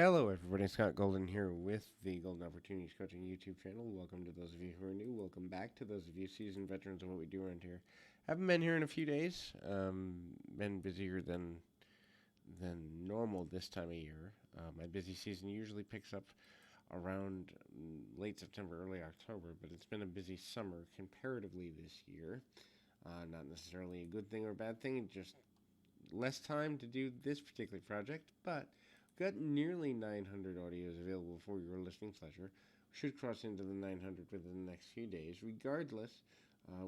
Hello, everybody. Scott Golden here with the Golden Opportunities Coaching YouTube channel. Welcome to those of you who are new. Welcome back to those of you seasoned veterans of what we do around here. Haven't been here in a few days. Been busier than normal this time of year. My busy season usually picks up around late September, early October, but it's been a busy summer comparatively this year. Not necessarily a good thing or a bad thing, just less time to do this particular project, but got nearly 900 audios available for your listening pleasure. Should cross into the 900 within the next few days. Regardless,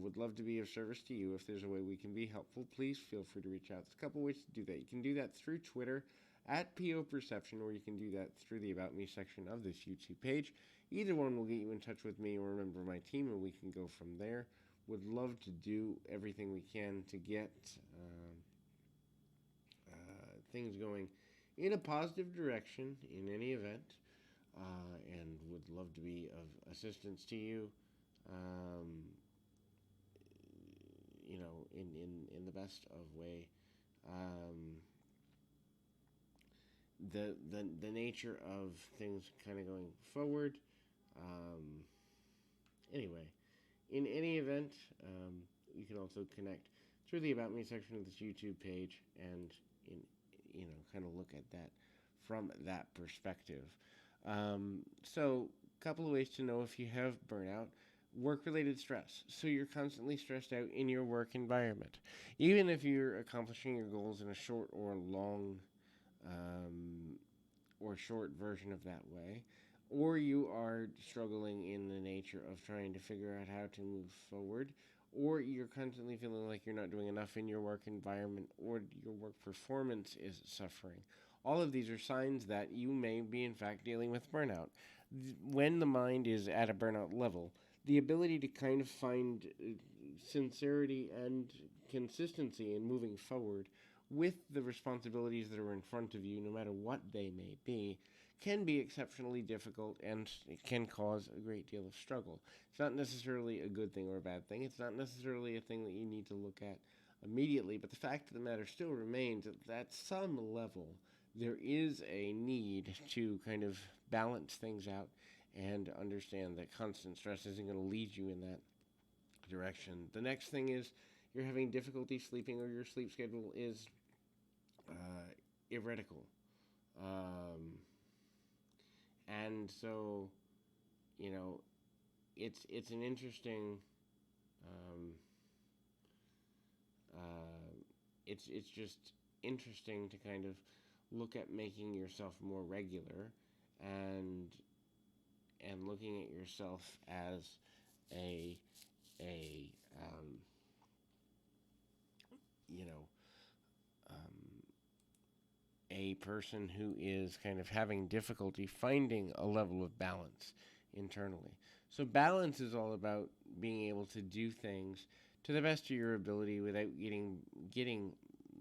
would love to be of service to you. If there's a way we can be helpful, please feel free to reach out. There's a couple ways to do that. You can do that through Twitter at PO Perception, or you can do that through the About Me section of this YouTube page. Either one will get you in touch with me or a member of my team, and we can go from there. Would love to do everything we can to get things going in a positive direction in any event, and would love to be of assistance to you, um, in the best of way. Um, the nature of things kind of going forward. Um, anyway, in any event, you can also connect through the About Me section of this YouTube page and in kind of look at that from that perspective. So, a couple of ways to know if you have burnout. Work-related stress. So you're constantly stressed out in your work environment. Even if you're accomplishing your goals in a short or long um, or short version of that way, or you are struggling in the nature of trying to figure out how to move forward, or you're constantly feeling like you're not doing enough in your work environment, or your work performance is suffering. All of these are signs that you may be, in fact, dealing with burnout. When the mind is at a burnout level, the ability to kind of find sincerity and consistency in moving forward with the responsibilities that are in front of you, no matter what they may be, can be exceptionally difficult and it can cause a great deal of struggle. It's not necessarily a good thing or a bad thing. It's not necessarily a thing that you need to look at immediately, but the fact of the matter still remains that at some level there is a need to kind of balance things out and understand that constant stress isn't going to lead you in that direction. The next thing is you're having difficulty sleeping or your sleep schedule is irretical. Um, and so, you know, it's an interesting um, uh, it's just interesting to kind of look at making yourself more regular and looking at yourself as a a you know um, a person who is kind of having difficulty finding a level of balance internally. So balance is all about being able to do things to the best of your ability without getting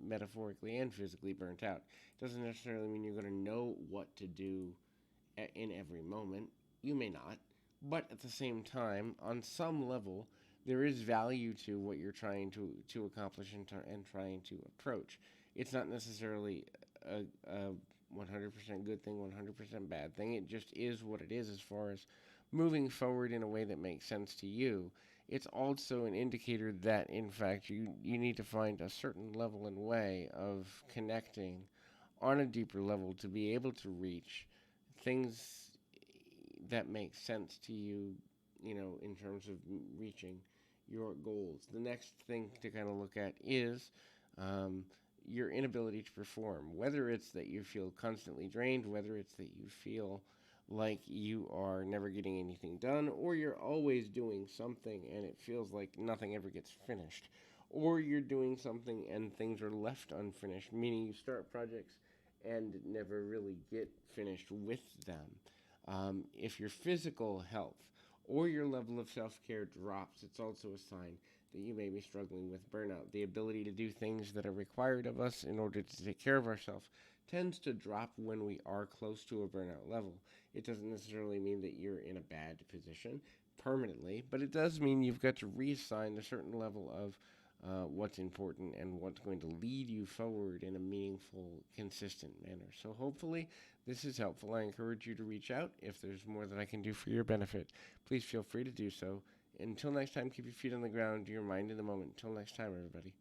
metaphorically and physically burnt out. It doesn't necessarily mean you're going to know what to do in every moment. You may not, but at the same time, on some level, there is value to what you're trying to accomplish and trying to approach. It's not necessarily a 100% good thing, 100% bad thing. It just is what it is as far as moving forward in a way that makes sense to you. It's also an indicator that, in fact, you need to find a certain level and way of connecting on a deeper level to be able to reach things that make sense to you, in terms of reaching your goals. The next thing to kind of look at is your inability to perform, whether it's that you feel constantly drained, whether it's that you feel like you are never getting anything done, or you're always doing something and it feels like nothing ever gets finished, or you're doing something and things are left unfinished, meaning you start projects and never really get finished with them. If your physical health or your level of self care drops, it's also a sign that you may be struggling with burnout. The ability to do things that are required of us in order to take care of ourselves tends to drop when we are close to a burnout level. It doesn't necessarily mean that you're in a bad position permanently, but it does mean you've got to reassign a certain level of what's important and what's going to lead you forward in a meaningful, consistent manner. So hopefully this is helpful. I encourage you to reach out. If there's more that I can do for your benefit, please feel free to do so. Until next time, keep your feet on the ground, your mind in the moment. Until next time, everybody.